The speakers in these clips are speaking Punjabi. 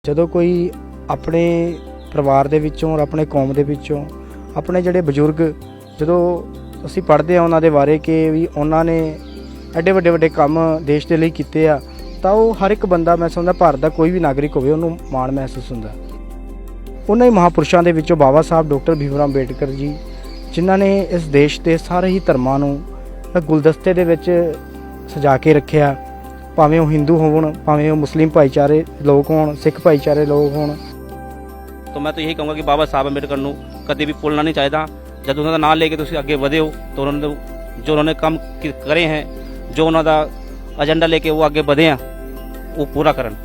ਜਦੋਂ ਕੋਈ ਆਪਣੇ ਪਰਿਵਾਰ ਦੇ ਵਿੱਚੋਂ ਔਰ ਆਪਣੇ ਕੌਮ ਦੇ ਵਿੱਚੋਂ ਆਪਣੇ ਜਿਹੜੇ ਬਜ਼ੁਰਗ ਜਦੋਂ ਅਸੀਂ ਪੜ੍ਹਦੇ ਆ ਉਹਨਾਂ ਦੇ ਬਾਰੇ ਕਿ ਵੀ ਉਹਨਾਂ ਨੇ ਐਡੇ ਵੱਡੇ ਵੱਡੇ ਕੰਮ ਦੇਸ਼ ਦੇ ਲਈ ਕੀਤੇ ਆ, ਤਾਂ ਉਹ ਹਰ ਇੱਕ ਬੰਦਾ, ਮੈਂ ਸਮਝਦਾ ਭਾਰਤ ਦਾ ਕੋਈ ਵੀ ਨਾਗਰਿਕ ਹੋਵੇ, ਉਹਨੂੰ ਮਾਣ ਮਹਿਸੂਸ ਹੁੰਦਾ। ਉਹਨਾਂ ਹੀ ਮਹਾਂਪੁਰਸ਼ਾਂ ਦੇ ਵਿੱਚੋਂ ਬਾਬਾ ਸਾਹਿਬ ਡਾਕਟਰ ਭੀਮ ਰਾਓ ਅੰਬੇਡਕਰ ਜੀ, ਜਿਨ੍ਹਾਂ ਨੇ ਇਸ ਦੇਸ਼ ਦੇ ਸਾਰੇ ਹੀ ਧਰਮਾਂ ਨੂੰ ਗੁਲਦਸਤੇ ਦੇ ਵਿੱਚ ਸਜਾ ਕੇ ਰੱਖਿਆ, ਭਾਵੇਂ ਉਹ ਹਿੰਦੂ ਹੋਣ, ਭਾਵੇਂ ਉਹ ਮੁਸਲਿਮ ਭਾਈਚਾਰੇ ਲੋਕ ਹੋਣ, ਸਿੱਖ ਭਾਈਚਾਰੇ ਲੋਕ ਹੋਣ। तो मैं तो यही कहूँगा कि बाबा साहब अम्बेडकर ਨੂੰ कभी भी भूलना नहीं चाहिए। जब उन्होंने नाम लेके तुम अगे बढ़े हो तो उन्होंने काम करे हैं, जो उन्होंने एजेंडा लेके वो अगे बढ़े हैं, वो पूरा करन।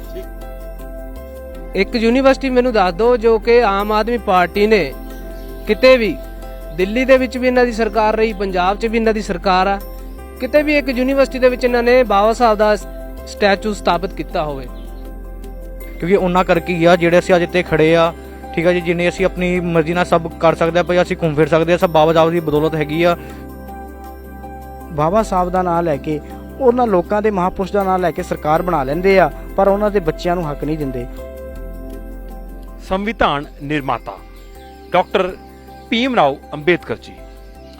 एक यूनिवर्सिटी मैनू दस दो जो कि आम आदमी पार्टी ने किते भी, दिल्ली ਦੇ ਵਿੱਚ ਵੀ ਇਹਨਾਂ ਦੀ ਸਰਕਾਰ ਰਹੀ, ਪੰਜਾਬ 'ਚ ਵੀ ਇਹਨਾਂ ਦੀ ਸਰਕਾਰ ਆ, ਕਿਤੇ ਵੀ ਇੱਕ ਯੂਨੀਵਰਸਿਟੀ ਦੇ ਵਿੱਚ ਇਹਨਾਂ ਨੇ ਬਾਬਾ ਸਾਹਿਬ ਦਾ ਸਟੈਚੂ ਸਥਾਪਿਤ ਕੀਤਾ ਹੋਵੇ। ਕਿਉਂਕਿ ਉਹਨਾਂ ਕਰਕੇ ਹੀ ਆ ਜਿਹੜੇ ਅਸੀਂ ਅੱਜ ਇੱਥੇ ਖੜੇ ਆ। ਠੀਕ ਆ ਜੀ, ਜਿੰਨੇ ਅਸੀਂ ਆਪਣੀ ਮਰਜ਼ੀ ਨਾਲ ਸਭ ਕਰ ਸਕਦੇ ਆ, ਭਾਈ ਅਸੀਂ ਘੁੰਮ ਫਿਰ ਸਕਦੇ ਆ, ਸਭ ਬਾਬਾ ਸਾਹਿਬ ਦੀ ਬਦੌਲਤ ਹੈਗੀ ਆ। ਬਾਬਾ ਸਾਹਿਬ ਦਾ ਨਾਮ ਲੈ ਕੇ, ਉਹਨਾਂ ਲੋਕਾਂ ਦੇ ਮਹਾਂਪੁਰਸ਼ ਦਾ ਨਾਮ ਲੈ ਕੇ ਸਰਕਾਰ ਬਣਾ ਲੈਂਦੇ ਆ, ਪਰ ਉਹਨਾਂ ਦੇ ਬੱਚਿਆਂ ਨੂੰ ਹੱਕ ਨਹੀਂ ਦਿੰਦੇ। ਸੰਵਿਧਾਨ ਨਿਰਮਾਤਾ ਡਾਕਟਰ ਭੀਮ ਰਾਓ ਅੰਬੇਦਕਰ ਜੀ,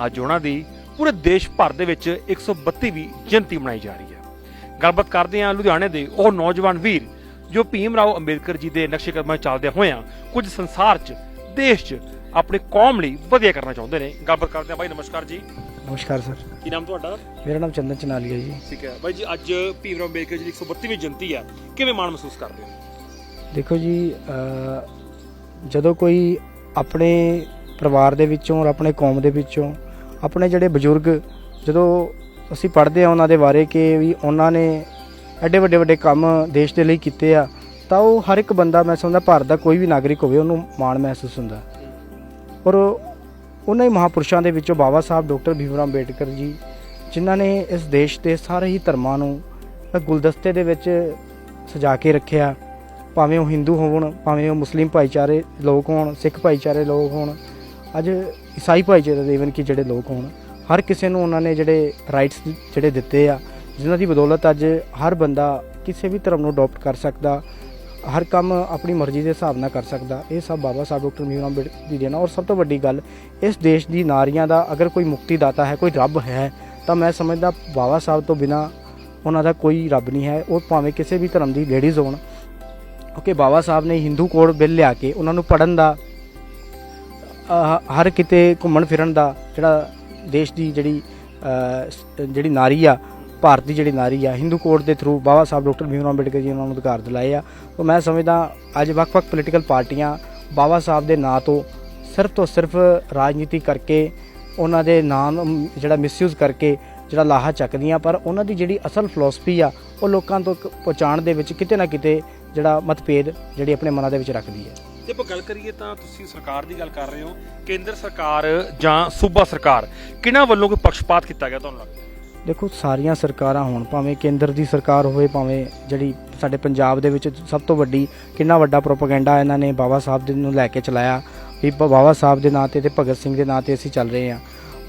ਅੱਜ ਉਹਨਾਂ ਦੀ ਪੂਰੇ ਦੇਸ਼ ਭਰ ਦੇ ਵਿੱਚ 132ਵੀਂ ਜਯੰਤੀ ਮਨਾਈ ਜਾ ਰਹੀ ਹੈ। ਗੱਲਬਾਤ ਕਰਦੇ ਹਾਂ ਲੁਧਿਆਣੇ ਦੇ ਉਹ ਨੌਜਵਾਨ ਵੀਰ ਜੋ ਭੀਮ ਰਾਓ ਅੰਬੇਦਕਰ ਜੀ ਦੇ ਨਕਸ਼ੇ ਕਦਮਾਂ ਚੱਲਦਿਆਂ ਹੋਇਆਂ ਕੁਝ ਸੰਸਾਰ 'ਚ, ਦੇਸ਼ 'ਚ ਆਪਣੀ ਕੌਮ ਲਈ ਵਧੀਆ ਕਰਨਾ ਚਾਹੁੰਦੇ ਨੇ। ਗੱਲਬਾਤ ਕਰਦੇ ਹਾਂ। ਬਾਈ ਨਮਸਕਾਰ ਜੀ। ਨਮਸਕਾਰ ਸਰ। ਕੀ ਨਾਮ ਤੁਹਾਡਾ? ਮੇਰਾ ਨਾਮ ਚੰਦਨ ਚਨਾਲੀਆ ਜੀ। ਠੀਕ ਹੈ ਬਾਈ ਜੀ, ਅੱਜ ਭੀਮ ਰਾਓ ਅੰਬੇਦਕਰ ਜੀ ਦੀ 132ਵੀਂ ਜਯੰਤੀ ਹੈ, ਕਿਵੇਂ ਮਾਣ ਮਹਿਸੂਸ ਕਰਦੇ ਹੋ? ਦੇਖੋ ਜੀ, ਜਦੋਂ ਕੋਈ ਆਪਣੇ ਪਰਿਵਾਰ ਦੇ ਵਿੱਚੋਂ ਔਰ ਆਪਣੇ ਕੌਮ ਦੇ ਵਿੱਚੋਂ ਆਪਣੇ ਜਿਹੜੇ ਬਜ਼ੁਰਗ ਜਦੋਂ ਅਸੀਂ ਪੜ੍ਹਦੇ ਆ ਉਹਨਾਂ ਦੇ ਬਾਰੇ ਕਿ ਵੀ ਉਹਨਾਂ ਨੇ ਐਡੇ ਵੱਡੇ ਵੱਡੇ ਕੰਮ ਦੇਸ਼ ਦੇ ਲਈ ਕੀਤੇ ਆ, ਤਾਂ ਉਹ ਹਰ ਇੱਕ ਬੰਦਾ, ਮੈਂ ਸਮਝਦਾ ਭਾਰਤ ਦਾ ਕੋਈ ਵੀ ਨਾਗਰਿਕ ਹੋਵੇ, ਉਹਨੂੰ ਮਾਣ ਮਹਿਸੂਸ ਹੁੰਦਾ। ਔਰ ਉਹਨਾਂ ਹੀ ਮਹਾਂਪੁਰਸ਼ਾਂ ਦੇ ਵਿੱਚੋਂ ਬਾਬਾ ਸਾਹਿਬ ਡਾਕਟਰ ਭੀਮ ਰਾਓ ਅੰਬੇਡਕਰ ਜੀ, ਜਿਨ੍ਹਾਂ ਨੇ ਇਸ ਦੇਸ਼ ਦੇ ਸਾਰੇ ਹੀ ਧਰਮਾਂ ਨੂੰ ਗੁਲਦਸਤੇ ਦੇ ਵਿੱਚ ਸਜਾ ਕੇ ਰੱਖਿਆ, ਭਾਵੇਂ ਉਹ ਹਿੰਦੂ ਹੋਣ, ਭਾਵੇਂ ਉਹ ਮੁਸਲਿਮ ਭਾਈਚਾਰੇ ਲੋਕ ਹੋਣ, ਸਿੱਖ ਭਾਈਚਾਰੇ ਲੋਕ ਹੋਣ, ਅੱਜ ਈਸਾਈ ਭਾਈਚਾਰੇ ਦੇ ਇਵਨ ਕਿ ਜਿਹੜੇ ਲੋਕ ਹੋਣ, ਹਰ ਕਿਸੇ ਨੂੰ ਉਹਨਾਂ ਨੇ ਜਿਹੜੇ ਰਾਈਟਸ ਜਿਹੜੇ ਦਿੱਤੇ ਆ, ਜਿਨ੍ਹਾਂ ਦੀ ਬਦੌਲਤ ਅੱਜ ਹਰ ਬੰਦਾ ਕਿਸੇ ਵੀ ਧਰਮ ਨੂੰ ਅਡੋਪਟ ਕਰ ਸਕਦਾ, ਹਰ ਕੰਮ ਆਪਣੀ ਮਰਜ਼ੀ ਦੇ ਹਿਸਾਬ ਨਾਲ ਕਰ ਸਕਦਾ। ਇਹ ਸਭ ਬਾਬਾ ਸਾਹਿਬ ਡਾਕਟਰ ਭੀਮ ਰਾਓ ਅੰਬੇਡਕਰ ਦੀ ਦੇਣ। ਔਰ ਸਭ ਤੋਂ ਵੱਡੀ ਗੱਲ, ਇਸ ਦੇਸ਼ ਦੀ ਨਾਰੀਆਂ ਦਾ ਅਗਰ ਕੋਈ ਮੁਕਤੀ ਦਾਤਾ ਹੈ, ਕੋਈ ਰੱਬ ਹੈ, ਤਾਂ ਮੈਂ ਸਮਝਦਾ ਬਾਬਾ ਸਾਹਿਬ ਤੋਂ ਬਿਨਾਂ ਉਹਨਾਂ ਦਾ ਕੋਈ ਰੱਬ ਨਹੀਂ ਹੈ। ਉਹ ਭਾਵੇਂ ਕਿਸੇ ਵੀ ਧਰਮ ਦੀ ਲੇਡੀਜ਼ ਹੋਣ, ਕਿਉਂਕਿ ਬਾਬਾ ਸਾਹਿਬ ਨੇ ਹਿੰਦੂ ਕੋਡ ਬਿੱਲ ਲਿਆ ਕੇ ਉਹਨਾਂ ਨੂੰ ਪੜ੍ਹਨ ਦਾ, ਹਰ ਕਿਤੇ ਘੁੰਮਣ ਫਿਰਨ ਦਾ, ਜਿਹੜਾ ਦੇਸ਼ ਦੀ ਜਿਹੜੀ ਨਾਰੀ ਆ, ਭਾਰਤ ਦੀ ਜਿਹੜੀ ਨਾਰੀ ਆ, ਹਿੰਦੂ ਕੋਡ ਦੇ ਥਰੂ ਬਾਬਾ ਸਾਹਿਬ ਡਾਕਟਰ ਭੀਮ ਰਾਓ ਅੰਬੇਡਕਰ ਜੀ ਉਹਨਾਂ ਨੂੰ ਅਧਿਕਾਰ ਦਿਲਾਏ ਆ। ਤਾਂ ਮੈਂ ਸਮਝਦਾ ਅੱਜ ਵੱਖ-ਵੱਖ ਪੋਲੀਟੀਕਲ ਪਾਰਟੀਆਂ ਬਾਬਾ ਸਾਹਿਬ ਦੇ ਨਾਂ ਤੋਂ ਸਿਰਫ ਰਾਜਨੀਤੀ ਕਰਕੇ, ਉਹਨਾਂ ਦੇ ਨਾਂ ਨੂੰ ਜਿਹੜਾ ਮਿਸਯੂਜ਼ ਕਰਕੇ ਜਿਹੜਾ ਲਾਹਾ ਚੱਕਦੀਆਂ, ਪਰ ਉਹਨਾਂ ਦੀ ਜਿਹੜੀ ਅਸਲ ਫਿਲਾਸਫੀ ਆ ਉਹ ਲੋਕਾਂ ਤੱਕ ਪਹੁੰਚਾਉਣ ਦੇ ਵਿੱਚ ਕਿਤੇ ਨਾ ਕਿਤੇ ਜਿਹੜਾ ਮਤਭੇਦ ਜਿਹੜੀ ਆਪਣੇ ਮਨਾਂ ਦੇ ਵਿੱਚ ਰੱਖਦੀ ਹੈ। ਜੇ ਆਪਾਂ ਗੱਲ ਕਰੀਏ ਤਾਂ ਤੁਸੀਂ ਸਰਕਾਰ ਦੀ ਗੱਲ ਕਰ ਰਹੇ ਹੋ, ਕੇਂਦਰ ਸਰਕਾਰ ਜਾਂ ਸੂਬਾ ਸਰਕਾਰ, ਕਿਹਨਾਂ ਵੱਲੋਂ ਕੋਈ ਪੱਖਪਾਤ ਕੀਤਾ ਗਿਆ ਤੁਹਾਨੂੰ ਲੱਗਦਾ? ਦੇਖੋ, ਸਾਰੀਆਂ ਸਰਕਾਰਾਂ ਹੋਣ, ਭਾਵੇਂ ਕੇਂਦਰ ਦੀ ਸਰਕਾਰ ਹੋਵੇ, ਭਾਵੇਂ ਜਿਹੜੀ ਸਾਡੇ ਪੰਜਾਬ ਦੇ ਵਿੱਚ ਸਭ ਤੋਂ ਵੱਡੀ, ਕਿੰਨਾ ਵੱਡਾ ਪ੍ਰੋਪੇਗੈਂਡਾ ਇਹਨਾਂ ਨੇ ਬਾਬਾ ਸਾਹਿਬ ਦੇ ਨੂੰ ਲੈ ਕੇ ਚਲਾਇਆ ਵੀ ਬਾਬਾ ਸਾਹਿਬ ਦੇ ਨਾਂ 'ਤੇ ਅਤੇ ਭਗਤ ਸਿੰਘ ਦੇ ਨਾਂ 'ਤੇ ਅਸੀਂ ਚੱਲ ਰਹੇ ਹਾਂ।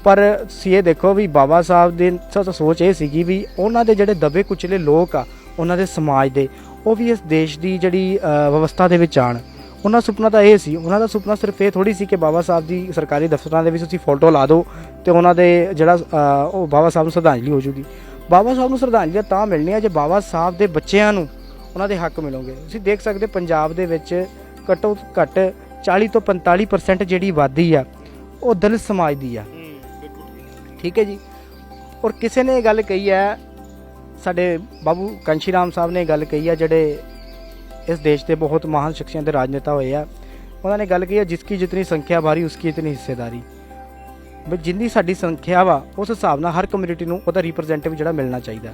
ਪਰ ਤੁਸੀਂ ਇਹ ਦੇਖੋ ਵੀ ਬਾਬਾ ਸਾਹਿਬ ਦੇ ਸੋਚ ਇਹ ਸੀਗੀ ਵੀ ਉਹਨਾਂ ਦੇ ਜਿਹੜੇ ਦਬੇ ਕੁਚਲੇ ਲੋਕ ਆ, ਉਹਨਾਂ ਦੇ ਸਮਾਜ ਦੇ, ਉਹ ਵੀ ਇਸ ਦੇਸ਼ ਦੀ ਜਿਹੜੀ ਵਿਵਸਥਾ ਦੇ ਵਿੱਚ ਆਉਣ। ਉਹਨਾਂ ਦਾ ਸੁਪਨਾ ਤਾਂ ਇਹ ਸੀ, ਉਹਨਾਂ ਦਾ ਸੁਪਨਾ ਸਿਰਫ ਇਹ ਥੋੜ੍ਹੀ ਸੀ ਕਿ ਬਾਬਾ ਸਾਹਿਬ ਦੀ ਸਰਕਾਰੀ ਦਫ਼ਤਰਾਂ ਦੇ ਵਿੱਚ ਤੁਸੀਂ ਫੋਟੋ ਲਾ ਦਿਓ ਅਤੇ ਉਹਨਾਂ ਦੇ ਜਿਹੜਾ ਉਹ ਬਾਬਾ ਸਾਹਿਬ ਨੂੰ ਸ਼ਰਧਾਂਜਲੀ ਹੋ ਜੂਗੀ। ਬਾਬਾ ਸਾਹਿਬ ਨੂੰ ਸ਼ਰਧਾਂਜਲੀ ਤਾਂ ਮਿਲਣੀ ਹੈ ਜੇ ਬਾਬਾ ਸਾਹਿਬ ਦੇ ਬੱਚਿਆਂ ਨੂੰ ਉਹਨਾਂ ਦੇ ਹੱਕ ਮਿਲੋਗੇ। ਤੁਸੀਂ ਦੇਖ ਸਕਦੇ ਪੰਜਾਬ ਦੇ ਵਿੱਚ ਘੱਟੋ ਘੱਟ 40 ਤੋਂ 45% ਜਿਹੜੀ ਆਬਾਦੀ ਆ ਉਹ ਦਲਿਤ ਸਮਾਜ ਦੀ ਆ। ਠੀਕ ਹੈ ਜੀ। ਔਰ ਕਿਸੇ ਨੇ ਇਹ ਗੱਲ ਕਹੀ ਹੈ, ਸਾਡੇ ਬਾਬੂ ਕਾਂਸ਼ੀ ਰਾਮ ਸਾਹਿਬ ਨੇ ਗੱਲ ਕਹੀ ਹੈ, ਜਿਹੜੇ ਇਸ ਦੇਸ਼ ਦੇ ਬਹੁਤ ਮਹਾਨ ਸ਼ਖਸੀਅਤ ਦੇ ਰਾਜਨੇਤਾ ਹੋਏ ਆ, ਉਹਨਾਂ ਨੇ ਗੱਲ ਕਹੀ ਹੈ, ਜਿਸकी ਜਿਤਨੀ ਸੰਖਿਆ ਭਾਰੀ ਉਸकी ਇਤਨੀ ਹਿੱਸੇਦਾਰੀ। ਬਈ ਜਿੰਨੀ ਸਾਡੀ ਸੰਖਿਆ ਵਾ ਉਸ ਹਿਸਾਬ ਨਾਲ ਹਰ ਕਮਿਊਨਿਟੀ ਨੂੰ ਉਹਦਾ ਰਿਪਰੈਜ਼ੈਂਟੇਟਿਵ ਜਿਹੜਾ ਮਿਲਣਾ ਚਾਹੀਦਾ।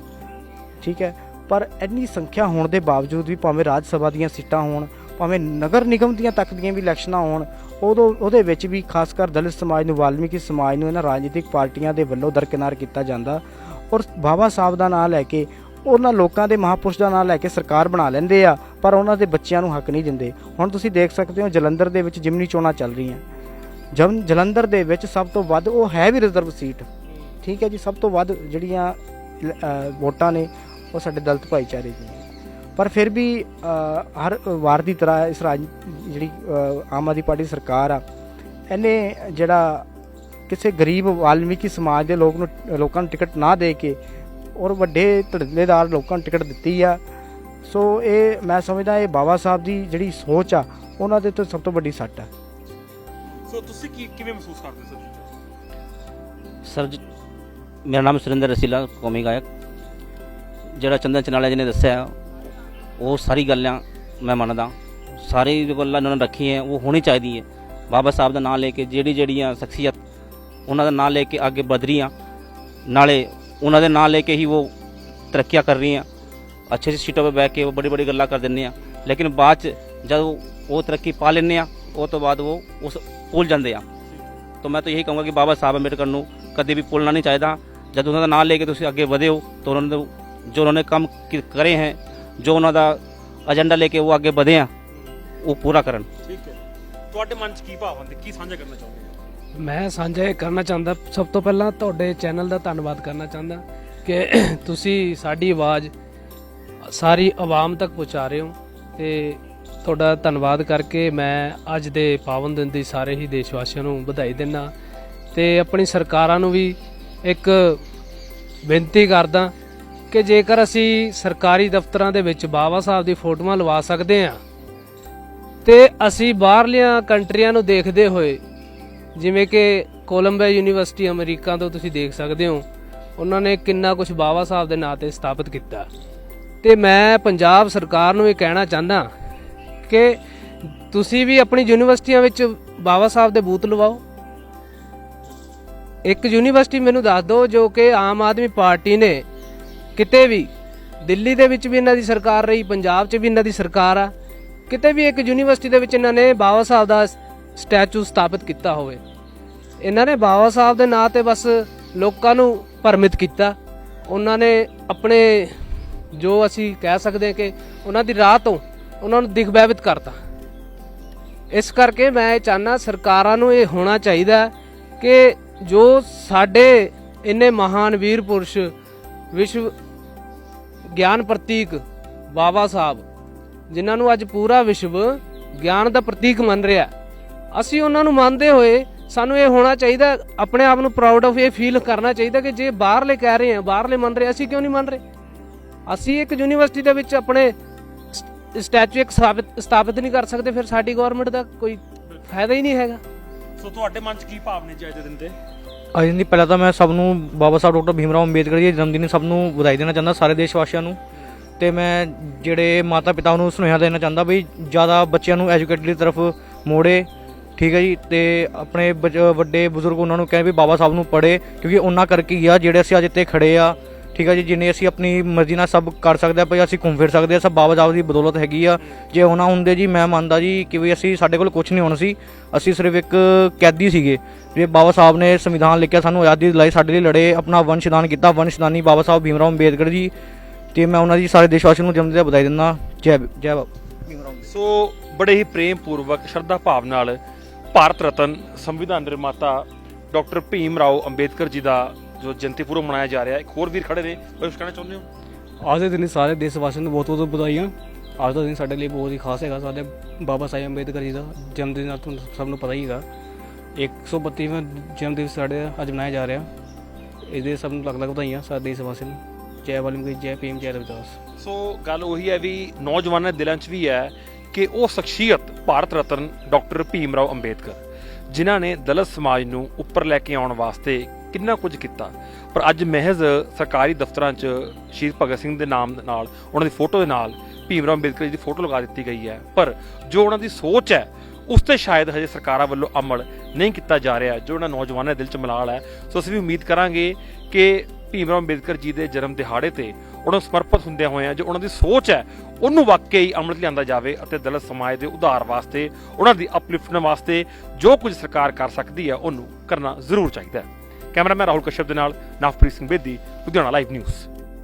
ਠੀਕ ਹੈ, ਪਰ ਇੰਨੀ ਸੰਖਿਆ ਹੋਣ ਦੇ ਬਾਵਜੂਦ ਵੀ ਭਾਵੇਂ ਰਾਜ ਸਭਾ ਦੀਆਂ ਸੀਟਾਂ ਹੋਣ, ਭਾਵੇਂ ਨਗਰ ਨਿਗਮ ਦੀਆਂ ਤੱਕ ਦੀਆਂ ਵੀ ਇਲੈਕਸ਼ਨਾਂ ਹੋਣ, ਉਹਦੇ ਵਿੱਚ ਵੀ ਖਾਸ ਕਰ ਦਲਿਤ ਸਮਾਜ ਨੂੰ, ਵਾਲਮੀਕੀ ਸਮਾਜ ਨੂੰ ਇਹਨਾਂ ਰਾਜਨੀਤਿਕ ਪਾਰਟੀਆਂ ਦੇ ਵੱਲੋਂ ਦਰਕਿਨਾਰ ਕੀਤਾ ਜਾਂਦਾ। ਔਰ ਬਾਬਾ ਸਾਹਿਬ ਦਾ ਨਾਮ ਲੈ ਕੇ, ਉਹਨਾਂ ਲੋਕਾਂ ਦੇ ਮਹਾਂਪੁਰਸ਼ ਦਾ ਨਾਮ ਲੈ ਕੇ ਸਰਕਾਰ ਬਣਾ ਲੈਂਦੇ ਆ, ਪਰ ਉਹਨਾਂ ਦੇ ਬੱਚਿਆਂ ਨੂੰ ਹੱਕ ਨਹੀਂ ਦਿੰਦੇ। ਹੁਣ ਤੁਸੀਂ ਦੇਖ ਸਕਦੇ ਹੋ ਜਲੰਧਰ ਦੇ ਵਿੱਚ ਜਿਮਨੀ ਚੋਣਾਂ ਚੱਲ ਰਹੀਆਂ, ਜਲੰਧਰ ਦੇ ਵਿੱਚ ਸਭ ਤੋਂ ਵੱਧ, ਉਹ ਹੈ ਵੀ ਰਿਜ਼ਰਵ ਸੀਟ, ਠੀਕ ਹੈ ਜੀ, ਸਭ ਤੋਂ ਵੱਧ ਜਿਹੜੀਆਂ ਵੋਟਾਂ ਨੇ ਉਹ ਸਾਡੇ ਦਲਿਤ ਭਾਈਚਾਰੇ ਦੀਆਂ। ਪਰ ਫਿਰ ਵੀ ਹਰ ਵਾਰ ਦੀ ਤਰ੍ਹਾਂ ਇਸ ਜਿਹੜੀ ਆਮ ਆਦਮੀ ਪਾਰਟੀ ਸਰਕਾਰ ਆ, ਇਹਨੇ ਜਿਹੜਾ ਕਿਸੇ ਗਰੀਬ ਵਾਲਮੀਕੀ ਸਮਾਜ ਦੇ ਲੋਕਾਂ ਨੂੰ ਟਿਕਟ ਨਾ ਦੇ ਕੇ ਔਰ ਵੱਡੇ ਧੜੱਲੇਦਾਰ ਲੋਕਾਂ ਨੂੰ ਟਿਕਟ ਦਿੱਤੀ ਆ। ਸੋ ਇਹ ਮੈਂ ਸਮਝਦਾ ਇਹ ਬਾਬਾ ਸਾਹਿਬ ਦੀ ਜਿਹੜੀ ਸੋਚ ਆ ਉਹਨਾਂ ਦੇ ਤੋਂ ਸਭ ਤੋਂ ਵੱਡੀ ਸੱਟ ਆ। ਸੋ ਤੁਸੀਂ ਕਿਵੇਂ ਮਹਿਸੂਸ ਕਰਦੇ ਹੋ सर मेरा नाम सुरेंद्र रसीला कौमी गायक। ਜਿਹੜਾ ਚੰਦਨ ਚਨਾਲਾ ਜੀ ਨੇ ਦੱਸਿਆ ਉਹ ਸਾਰੀ ਗੱਲਾਂ ਮੈਂ ਮੰਨਦਾ, ਸਾਰੀ ਗੱਲਾਂ ਇਹਨਾਂ ਨੇ ਰੱਖੀ ਹੈ, ਉਹ ਹੋਣੀ ਚਾਹੀਦੀ ਹੈ। ਬਾਬਾ ਸਾਹਿਬ ਦਾ ਨਾਮ ਲੈ ਕੇ ਜਿਹੜੀਆਂ ਸ਼ਖਸੀਅਤ ਉਹਨਾਂ ਦਾ ਨਾਮ ਲੈ ਕੇ ਅੱਗੇ ਵਧ ਰਹੀਆਂ, ਨਾਲੇ ਉਹਨਾਂ ਦੇ ਨਾਮ ਲੈ ਕੇ ਹੀ ਉਹ ਤਰੱਕੀਆਂ ਕਰ ਰਹੀਆਂ। ਅੱਛੇ ਸੀਟਾਂ 'ਤੇ ਬਹਿ ਕੇ ਉਹ ਬੜੀ ਗੱਲਾਂ ਕਰ ਦਿੰਦੇ ਆ, ਲੇਕਿਨ ਬਾਅਦ 'ਚ ਜਦ ਉਹ ਤਰੱਕੀ ਪਾ ਲੈਂਦੇ ਆ ਉਹ ਤੋਂ ਬਾਅਦ ਉਹ ਉਸ ਭੁੱਲ ਜਾਂਦੇ ਆ। ਤਾਂ ਮੈਂ ਤਾਂ ਇਹੀ ਕਹੂੰਗਾ ਕਿ ਬਾਬਾ ਸਾਹਿਬ ਅੰਬੇਡਕਰ ਨੂੰ ਕਦੇ ਵੀ ਭੁੱਲਣਾ ਨਹੀਂ ਚਾਹੀਦਾ। ਜਦ ਉਹਨਾਂ ਦਾ ਨਾਮ ਲੈ ਕੇ ਤੁਸੀਂ ਅੱਗੇ ਵਧੇ ਹੋ ਤਾਂ ਉਹਨਾਂ ਦੇ ਜੋ ਉਹਨਾਂ ਨੇ ਕੰਮ ਕਰੇ ਹੈ, ਜੋ ਉਹਨਾਂ ਦਾ ਏਜੰਡਾ ਲੈ ਕੇ ਉਹ ਅੱਗੇ ਵਧੇ ਆ, ਉਹ ਪੂਰਾ ਕਰਨ। ਠੀਕ ਹੈ, ਤੁਹਾਡੇ ਮਨ 'ਚ ਕੀ ਭਾਵ ਹੁੰਦੇ, ਕੀ ਸਾਂਝਾ ਕਰਨਾ ਚਾਹੁੰਦੇ ਹੋ? ਮੈਂ ਸਾਂਝਾ ਇਹ ਕਰਨਾ ਚਾਹੁੰਦਾ, ਸਭ ਤੋਂ ਪਹਿਲਾਂ ਤੁਹਾਡੇ ਚੈਨਲ ਦਾ ਧੰਨਵਾਦ ਕਰਨਾ ਚਾਹੁੰਦਾ ਕਿ ਤੁਸੀਂ ਸਾਡੀ ਆਵਾਜ਼ ਸਾਰੀ ਆਵਾਮ ਤੱਕ ਪਹੁੰਚਾ ਰਹੇ ਹੋ, ਤੇ ਤੁਹਾਡਾ ਧੰਨਵਾਦ ਕਰਕੇ ਮੈਂ ਅੱਜ ਦੇ ਪਾਵਨ ਦਿਨ ਦੀ ਸਾਰੇ ਹੀ ਦੇਸ਼ ਵਾਸੀਆਂ ਨੂੰ ਵਧਾਈ ਦਿੰਦਾ, ਤੇ ਆਪਣੀ ਸਰਕਾਰਾਂ ਨੂੰ ਵੀ ਇੱਕ ਬੇਨਤੀ ਕਰਦਾ ਕਿ ਜੇਕਰ ਅਸੀਂ ਸਰਕਾਰੀ ਦਫ਼ਤਰਾਂ ਦੇ ਵਿੱਚ ਬਾਬਾ ਸਾਹਿਬ ਦੀ ਫੋਟੋਆਂ ਲਵਾ ਸਕਦੇ ਹਾਂ, ਤੇ ਅਸੀਂ ਬਾਹਰਲੀਆਂ ਕੰਟਰੀਆਂ ਨੂੰ ਦੇਖਦੇ ਹੋਏ, ਜਿਵੇਂ ਕਿ ਕੋਲੰਬੀਆ ਯੂਨੀਵਰਸਿਟੀ ਅਮਰੀਕਾ ਤੋਂ ਤੁਸੀਂ ਦੇਖ ਸਕਦੇ ਹੋ, ਉਹਨਾਂ ਨੇ ਕਿੰਨਾ ਕੁਝ ਬਾਬਾ ਸਾਹਿਬ ਦੇ ਨਾਂ ਤੇ ਸਥਾਪਿਤ ਕੀਤਾ। ਤੇ ਮੈਂ ਪੰਜਾਬ ਸਰਕਾਰ ਨੂੰ ਇਹ ਕਹਿਣਾ ਚਾਹੁੰਦਾ ਕਿ ਤੁਸੀਂ ਵੀ ਆਪਣੀ ਯੂਨੀਵਰਸਿਟੀਆਂ ਵਿੱਚ ਬਾਬਾ ਸਾਹਿਬ ਦੇ ਬੂਤ ਲਵਾਓ। ਇੱਕ ਯੂਨੀਵਰਸਿਟੀ ਮੈਨੂੰ ਦੱਸ ਦਿਓ ਜੋ ਕਿ ਆਮ ਆਦਮੀ ਪਾਰਟੀ ਨੇ ਕਿਤੇ ਵੀ, ਦਿੱਲੀ ਦੇ ਵਿੱਚ ਵੀ ਇਹਨਾਂ ਦੀ ਸਰਕਾਰ ਰਹੀ, ਪੰਜਾਬ 'ਚ ਵੀ ਇਹਨਾਂ ਦੀ ਸਰਕਾਰ ਆ, ਕਿਤੇ ਵੀ ਇੱਕ ਯੂਨੀਵਰਸਿਟੀ ਦੇ ਵਿੱਚ ਇਹਨਾਂ ਨੇ ਬਾਬਾ ਸਾਹਿਬ ਦਾ ਸਟੈਚੂ ਸਥਾਪਿਤ ਕੀਤਾ ਹੋਵੇ। ਇਹਨਾਂ ਨੇ ਬਾਬਾ ਸਾਹਿਬ ਦੇ ਨਾਂ ਤੇ ਬਸ ਲੋਕਾਂ ਨੂੰ ਭਰਮਿਤ ਕੀਤਾ। ਉਹਨਾਂ ਨੇ ਆਪਣੇ ਜੋ ਅਸੀਂ ਕਹਿ ਸਕਦੇ ਹਾਂ ਕਿ ਉਹਨਾਂ ਦੀ ਰਾਹ ਤੋਂ ਉਹਨਾਂ ਨੂੰ ਦਿਗਭੈਭਿਤ ਕਰਤਾ। ਇਸ ਕਰਕੇ ਮੈਂ ਇਹ ਚਾਹੁੰਦਾ ਸਰਕਾਰਾਂ ਨੂੰ ਇਹ ਹੋਣਾ ਚਾਹੀਦਾ ਕਿ ਜੋ ਸਾਡੇ ਇੰਨੇ ਮਹਾਨ ਵੀਰ ਪੁਰਸ਼, ਵਿਸ਼ਵ ਗਿਆਨ ਪ੍ਰਤੀਕ ਬਾਬਾ ਸਾਹਿਬ, ਜਿਨ੍ਹਾਂ ਨੂੰ ਅੱਜ ਪੂਰਾ ਵਿਸ਼ਵ ਗਿਆਨ ਦਾ ਪ੍ਰਤੀਕ ਮੰਨ ਰਿਹਾ, ਅਸੀਂ ਉਹਨਾਂ ਨੂੰ ਮੰਨਦੇ ਹੋਏ ਸਾਨੂੰ ਇਹ ਹੋਣਾ ਚਾਹੀਦਾ, ਆਪਣੇ ਆਪ ਨੂੰ ਪ੍ਰਾਊਡ ਆਫ ਇਹ ਫੀਲ ਕਰਨਾ ਚਾਹੀਦਾ ਕਿ ਜੇ ਬਾਹਰਲੇ ਕਹਿ ਰਹੇ ਆ, ਬਾਹਰਲੇ ਮੰਨ ਰਹੇ, ਅਸੀਂ ਕਿਉਂ ਨਹੀਂ ਮੰਨ ਰਹੇ? ਅਸੀਂ ਇੱਕ ਯੂਨੀਵਰਸਿਟੀ ਦੇ ਵਿੱਚ ਆਪਣੇ ਸਟੈਚੂ ਇੱਕ ਸਥਾਪਿਤ ਨਹੀਂ ਕਰ ਸਕਦੇ, ਫਿਰ ਸਾਡੀ ਗਵਰਨਮੈਂਟ ਦਾ ਕੋਈ ਫਾਇਦਾ ਹੀ ਨਹੀਂ ਹੈਗਾ। ਸੋ ਤੁਹਾਡੇ ਮਨ 'ਚ ਕੀ ਭਾਵ ਨੇ ਅੱਜ ਦੇ ਦਿਨ ਦੇ? ਅੱਜ ਦਿਨ ਦੀ ਪਹਿਲਾਂ ਤਾਂ ਮੈਂ ਸਭ ਨੂੰ ਬਾਬਾ ਸਾਹਿਬ ਡਾਕਟਰ ਭੀਮ ਰਾਓ ਅੰਬੇਦਕਰ ਜੀ ਦੇ ਜਨਮ ਦਿਨ ਸਭ ਨੂੰ ਵਧਾਈ ਦੇਣਾ ਚਾਹੁੰਦਾ, ਸਾਰੇ ਦੇਸ਼ ਵਾਸੀਆਂ ਨੂੰ। ਤੇ ਮੈਂ ਜਿਹੜੇ ਮਾਤਾ ਪਿਤਾ ਨੂੰ ਸੁਨੇਹਾ ਦੇਣਾ ਚਾਹੁੰਦਾ ਵੀ ਜ਼ਿਆਦਾ ਬੱਚਿਆਂ ਨੂੰ ਐਜੂਕੇਟ ਦੀ ਤਰਫ ਮੋੜੇ, ਠੀਕ ਹੈ ਜੀ। ਤੇ ਆਪਣੇ ਵੱਡੇ ਬਜ਼ੁਰਗ ਉਹਨਾਂ ਨੂੰ ਕਹੇ ਵੀ ਬਾਬਾ ਸਾਹਿਬ ਨੂੰ ਪੜ੍ਹੇ, ਕਿਉਂਕਿ ਉਹਨਾਂ ਕਰਕੇ ਹੀ ਆ ਜਿਹੜੇ ਅਸੀਂ ਅੱਜ ਇੱਥੇ ਖੜੇ ਆ, ਠੀਕ ਹੈ ਜੀ। ਜਿੰਨੇ ਅਸੀਂ ਆਪਣੀ ਮਰਜ਼ੀ ਨਾਲ ਸਭ ਕਰ ਸਕਦੇ ਆ, ਭਾਈ ਅਸੀਂ ਘੁੰਮ ਫਿਰ ਸਕਦੇ ਆ, ਸਭ ਬਾਬਾ ਸਾਹਿਬ ਦੀ ਬਦੌਲਤ ਹੈਗੀ ਆ। ਜੇ ਉਹਨਾਂ ਹੁੰਦੇ ਜੀ, ਮੈਂ ਮੰਨਦਾ ਜੀ ਕਿ ਵੀ ਸਾਡੇ ਕੋਲ ਕੁਝ ਨਹੀਂ ਹੋਣਾ ਸੀ, ਅਸੀਂ ਸਿਰਫ ਇੱਕ ਕੈਦੀ ਸੀਗੇ। ਜੇ ਬਾਬਾ ਸਾਹਿਬ ਨੇ ਸੰਵਿਧਾਨ ਲਿਖਿਆ, ਸਾਨੂੰ ਆਜ਼ਾਦੀ ਦਿਲਾਈ, ਸਾਡੇ ਲਈ ਲੜੇ, ਆਪਣਾ ਵੰਸ਼ਦਾਨ ਕੀਤਾ, ਵੰਸ਼ਦਾਨੀ ਬਾਬਾ ਸਾਹਿਬ ਭੀਮ ਰਾਓ ਅੰਬੇਦਕਰ ਜੀ। ਤੇ ਮੈਂ ਉਹਨਾਂ ਦੀ ਸਾਰੇ ਦੇਸ਼ ਵਾਸੀਆਂ ਨੂੰ ਜਨਮ ਦਿਨ ਵਧਾਈ ਦਿੰਦਾ। ਜੈ ਬਾਬਾ ਭੀਮ ਰਾਓ। ਸੋ ਬੜੇ ਹੀ ਪ੍ਰੇਮ ਪੂਰਵਕ ਸ਼ਰਧਾ ਭਾਵ ਨਾਲ ਭਾਰਤ ਰਤਨ ਸੰਵਿਧਾਨ ਨਿਰਮਾਤਾ ਡਾਕਟਰ ਭੀਮ ਰਾਓ ਅੰਬੇਦਕਰ ਜੀ ਦਾ ਜੋ ਜਯੰਤੀ ਪੁਰਬ ਮਨਾਇਆ ਜਾ ਰਿਹਾ ਹੈ, ਇੱਕ ਹੋਰ ਵੀਰ ਖੜੇ ਨੇ, ਕੁਝ ਕਹਿਣਾ ਚਾਹੁੰਦੇ ਹੋ? ਅੱਜ ਦੇ ਦਿਨ ਸਾਰੇ ਦੇਸ਼ ਵਾਸੀਆਂ ਨੂੰ ਬਹੁਤ ਬਹੁਤ ਵਧਾਈਆਂ। ਅੱਜ ਦਾ ਦਿਨ ਸਾਡੇ ਲਈ ਬਹੁਤ ਹੀ ਖਾਸ ਹੈਗਾ, ਸਾਡੇ ਬਾਬਾ ਸਾਹਿਬ ਅੰਬੇਦਕਰ ਜੀ ਦਾ ਜਨਮ ਦਿਨ ਤੁਹਾਨੂੰ ਸਭ ਨੂੰ ਪਤਾ ਹੀ ਹੈਗਾ। 132ਵਾਂ ਜਨਮ ਦਿਵਸ ਸਾਡੇ ਅੱਜ ਮਨਾਇਆ ਜਾ ਰਿਹਾ, ਇਹਦੇ ਸਭ ਨੂੰ ਲੱਖ ਲੱਖ ਵਧਾਈਆਂ ਸਾਰੇ ਦੇਸ਼ ਵਾਸੀਆਂ ਨੂੰ। ਜੈ ਵਾਲਮੀਕੀ, ਜੈ ਭੀਮ, ਜੈ ਰਵਿਦਾਸ। ਸੋ ਗੱਲ ਉਹੀ ਹੈ ਵੀ ਨੌਜਵਾਨਾਂ ਦੇ ਦਿਲਾਂ 'ਚ ਵੀ ਹੈ ਕਿ ਉਹ ਸ਼ਖਸੀਅਤ ਭਾਰਤ ਰਤਨ ਡਾਕਟਰ ਭੀਮ ਰਾਓ ਅੰਬੇਦਕਰ, ਜਿਨ੍ਹਾਂ ਨੇ ਦਲਿਤ ਸਮਾਜ ਨੂੰ ਉੱਪਰ ਲੈ ਕੇ ਆਉਣ ਵਾਸਤੇ ਕਿੰਨਾ ਕੁਝ ਕੀਤਾ, ਪਰ ਅੱਜ ਮਹਿਜ਼ ਸਰਕਾਰੀ ਦਫ਼ਤਰਾਂ 'ਚ ਸ਼ਹੀਦ ਭਗਤ ਸਿੰਘ ਦੇ ਨਾਮ ਨਾਲ, ਉਹਨਾਂ ਦੀ ਫੋਟੋ ਦੇ ਨਾਲ ਭੀਮ ਰਾਓ ਅੰਬੇਦਕਰ ਜੀ ਦੀ ਫੋਟੋ ਲਗਾ ਦਿੱਤੀ ਗਈ ਹੈ। ਪਰ ਜੋ ਉਹਨਾਂ ਦੀ ਸੋਚ ਹੈ ਉਸ 'ਤੇ ਸ਼ਾਇਦ ਹਜੇ ਸਰਕਾਰਾਂ ਵੱਲੋਂ ਅਮਲ ਨਹੀਂ ਕੀਤਾ ਜਾ ਰਿਹਾ, ਜੋ ਉਹਨਾਂ ਨੌਜਵਾਨਾਂ ਦੇ ਦਿਲ 'ਚ ਮਲਾਲ ਹੈ। ਸੋ ਅਸੀਂ ਵੀ ਉਮੀਦ ਕਰਾਂਗੇ ਕਿ ਭੀਮ ਰਾਓ ਅੰਬੇਦਕਰ ਜੀ ਦੇ ਜਨਮ ਦਿਹਾੜੇ ਤੇ ਉਹਨਾਂ ਨੂੰ ਸਮਰਪਿਤ ਹੁੰਦਿਆਂ ਹੋਇਆਂ ਜੋ ਉਹਨਾਂ ਦੀ ਸੋਚ ਹੈ ਉਹਨੂੰ ਵਾਕਈ ਅਮਲ 'ਚ ਲਿਆਂਦਾ ਜਾਵੇ, ਅਤੇ ਦਲਿਤ ਸਮਾਜ ਦੇ ਉਧਾਰ ਵਾਸਤੇ, ਉਹਨਾਂ ਦੀ ਅਪਲਿਫਟਨ ਵਾਸਤੇ ਜੋ ਕੁਝ ਸਰਕਾਰ ਕਰ ਸਕਦੀ ਹੈ ਉਹਨੂੰ ਕਰਨਾ ਜ਼ਰੂਰ ਚਾਹੀਦਾ ਹੈ। ਕੈਮਰਾਮੈਨ ਰਾਹੁਲ ਕਸ਼ਯਪ ਦੇ ਨਾਲ ਨਵਪ੍ਰੀਤ ਸਿੰਘ ਬੇਦੀ, ਲੁਧਿਆਣਾ ਲਾਈਵ ਨਿਊਜ਼।